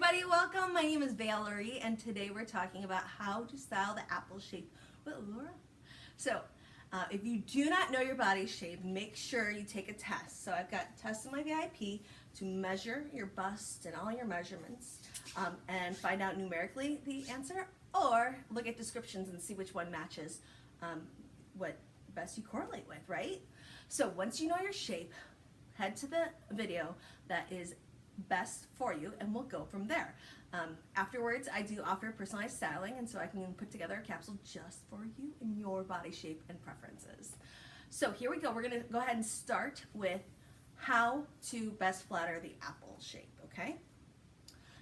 everybody, welcome. My name is Valerie and today we're talking about how to style the apple shape with LuLaRoe. So if you do not know your body shape, make sure you take a test. So I've got tests in my VIP to measure your bust and all your measurements and find out numerically the answer, or look at descriptions and see which one matches what best you correlate with, right? So once you know your shape, head to the video that is best for you and we'll go from there. Afterwards, I do offer personalized styling, and so I can put together a capsule just for you and your body shape and preferences. So here we go. We're going to go ahead and start with how to best flatter the apple shape, okay?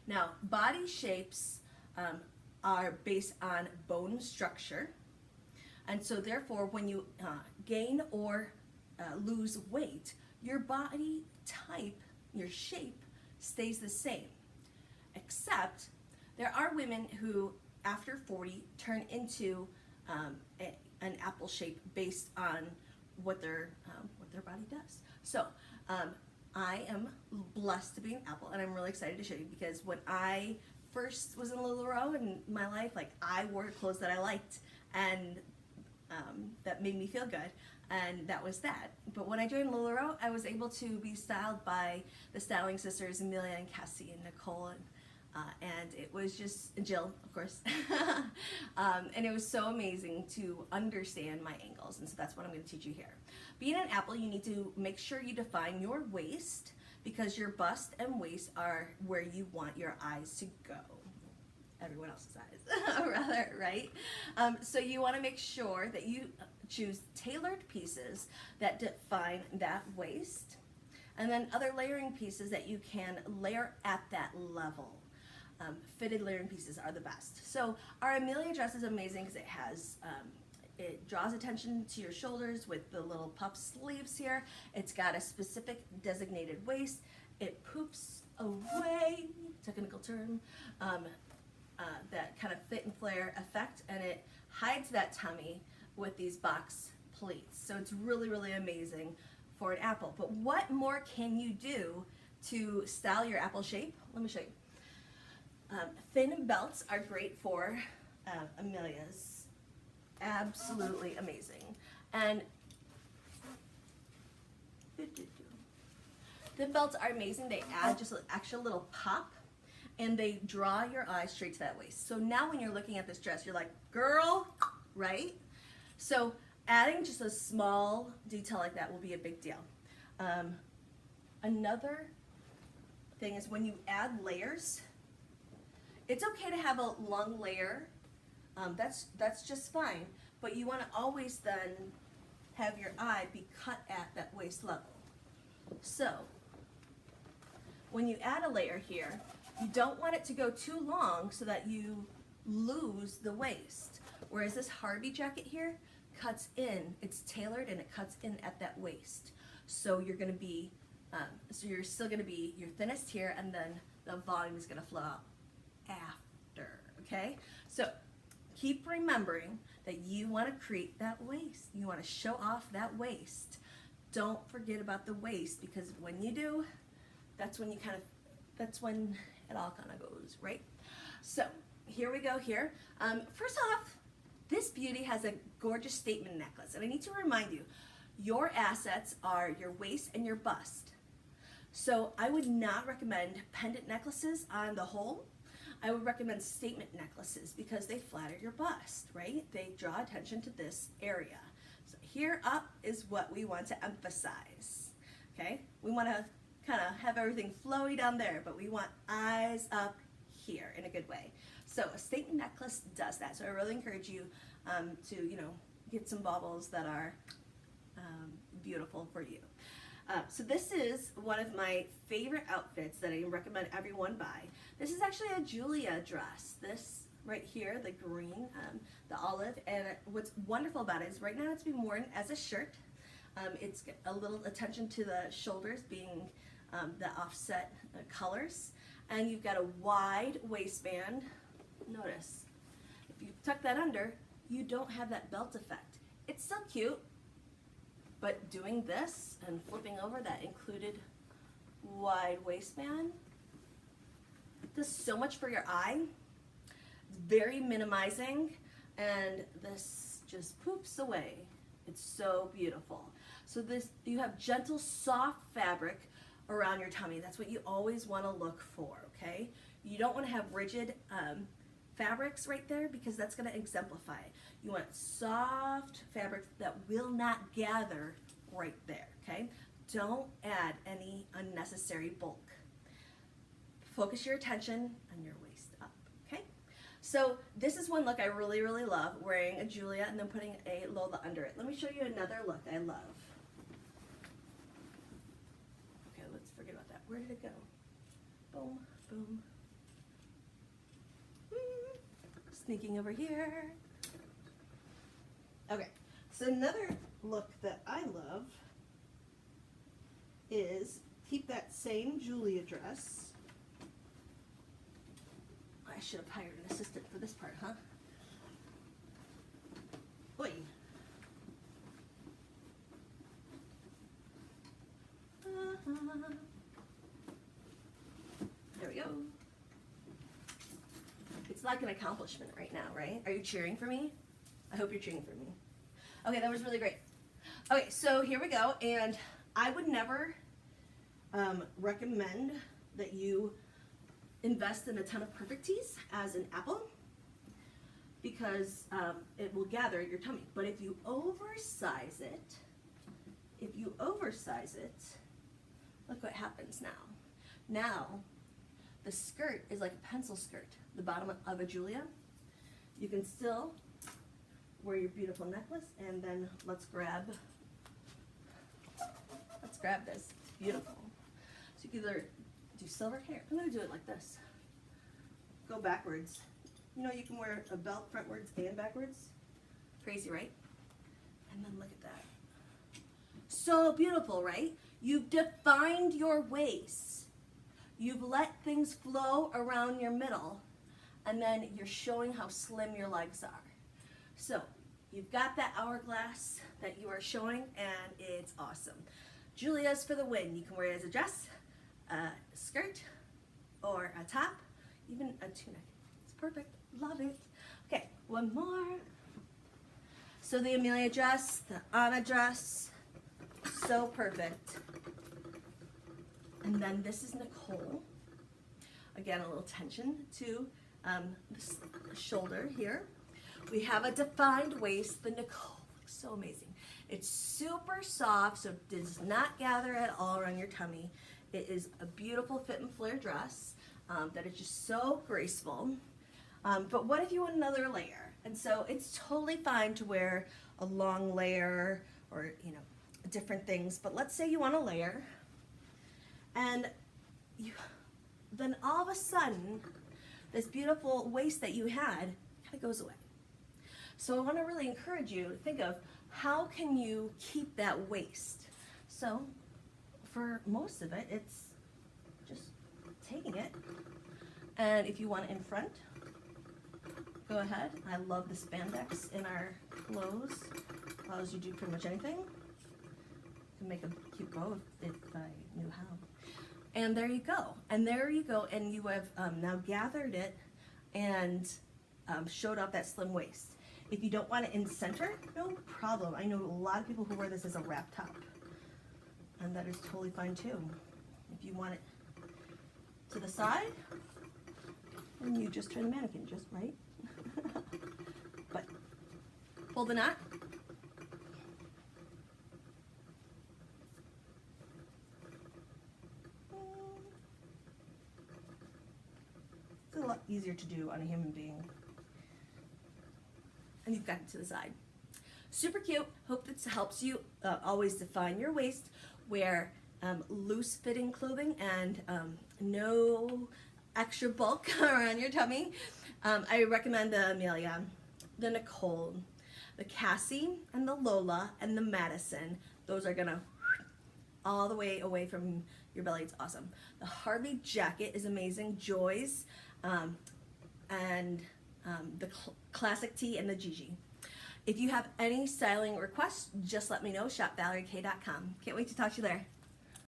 Now, body shapes are based on bone structure, and so therefore when you gain or lose weight, your body type, your shape, stays the same, except there are women who after 40 turn into an apple shape based on what their body does. So I am blessed to be an apple, and I'm really excited to show you, because when I first was in LuLaRoe in my life, like, I wore clothes that I liked and that made me feel good, and that was that. But when I joined LuLaRoe, I was able to be styled by the styling sisters Amelia and Cassie and Nicole, and it was just Jill, of course. And it was so amazing to understand my angles, and so that's what I'm going to teach you here. Being an apple, you need to make sure you define your waist, because your bust and waist are where you want your eyes to go. Everyone else's eyes, rather, right? So you want to make sure that you choose tailored pieces that define that waist, and then other layering pieces that you can layer at that level. Fitted layering pieces are the best. So our Amelia dress is amazing because it has it draws attention to your shoulders with the little puff sleeves here. It's got a specific designated waist. It poops away, technical term, that kind of fit and flare effect, and it hides that tummy with these box pleats. So it's really, really amazing for an apple. But what more can you do to style your apple shape? Let me show you. Thin belts are great for Amelia's. Absolutely amazing. And thin belts are amazing. They add just an extra little pop, and they draw your eyes straight to that waist. So now when you're looking at this dress, you're like, girl, right? So adding just a small detail like that will be a big deal. Another thing is when you add layers, it's okay to have a long layer. That's just fine, but you want to always then have your eye be cut at that waist level. So when you add a layer here, you don't want it to go too long so that you lose the waist. Whereas this Harvey jacket here cuts in, it's tailored and it cuts in at that waist. So you're going to be, so you're still going to be your thinnest here, and then the volume is going to flow out after, okay? So keep remembering that you want to create that waist. You want to show off that waist. Don't forget about the waist, because when you do, that's when it all kind of goes, right? So here we go here. First off, this beauty has a gorgeous statement necklace, and I need to remind you, your assets are your waist and your bust. So I would not recommend pendant necklaces on the whole. I would recommend statement necklaces because they flatter your bust, right? They draw attention to this area. So here up is what we want to emphasize, okay? We want to kind of have everything flowy down there, but we want eyes up here in a good way. So a statement necklace does that. So I really encourage you to, get some baubles that are beautiful for you. So this is one of my favorite outfits that I recommend everyone buy. This is actually a Julia dress. This right here, the green, the olive, and what's wonderful about it is right now it's being worn as a shirt. It's a little attention to the shoulders being the offset colors, and you've got a wide waistband. Notice, if you tuck that under, you don't have that belt effect. It's still cute, but doing this and flipping over that included wide waistband does so much for your eye. It's very minimizing, and this just poofs away. It's so beautiful. So this, you have gentle, soft fabric around your tummy. That's what you always want to look for, okay? You don't want to have rigid fabrics right there because that's going to exemplify. You want soft fabrics that will not gather right there, okay? Don't add any unnecessary bulk. Focus your attention on your waist up, okay? So this is one look I really, really love, wearing a Julia and then putting a Lola under it. Let me show you another look I love. Okay, let's forget about that. Where did it go? Boom, boom. Sneaking over here. Okay, so another look that I love is keep that same Julia dress. I should have hired an assistant for this part, huh? Oi. There we go. It's like an accomplishment right now, right? Are you cheering for me? I hope you're cheering for me. Okay, that was really great. Okay, so here we go, and I would never recommend that you invest in a ton of perfect tees as an apple because it will gather your tummy. But if you oversize it, look what happens now. Now, the skirt is like a pencil skirt, the bottom of a Julia. You can still wear your beautiful necklace, and then let's grab this. It's beautiful. So you can either do silver hair. I'm gonna do it like this. Go backwards. You know, you can wear a belt frontwards and backwards. Crazy, right? And then look at that. So beautiful, right? You've defined your waist. You've let things flow around your middle, and then you're showing how slim your legs are. So you've got that hourglass that you are showing, and it's awesome. Julia's for the win. You can wear it as a dress, a skirt, or a top, even a tunic. It's perfect. Love it. Okay, one more. So the Amelia dress, the Anna dress, so perfect. And then this is Nicole. Again, a little tension to the shoulder here. We have a defined waist. The Nicole looks so amazing. It's super soft, so it does not gather at all around your tummy. It is a beautiful fit and flare dress that is just so graceful. But what if you want another layer? And so it's totally fine to wear a long layer or, you know, different things. But let's say you want a layer, and then all of a sudden, this beautiful waist that you had kind of goes away. So I want to really encourage you to think of how can you keep that waist. So for most of it, it's just taking it, and if you want it in front, go ahead. I love the spandex in our clothes. Allows you to do pretty much anything. You can make a cute bow if I knew how. And there you go. And there you go. And you have now gathered it and showed off that slim waist. If you don't want it in center, no problem. I know a lot of people who wear this as a wrap top. And that is totally fine too. If you want it to the side, then you just turn the mannequin just right. But pull the knot. It's a lot easier to do on a human being. And you've got it to the side. Super cute. Hope this helps you always define your waist, wear loose fitting clothing and no extra bulk around your tummy. I recommend the Amelia, the Nicole, the Cassie, and the Lola, and the Madison. Those are gonna all the way away from your belly. It's awesome. The Harley jacket is amazing. Joy's, and the classic tee and the Gigi. If you have any styling requests, just let me know. ShopValerieK.com. Can't wait to talk to you there.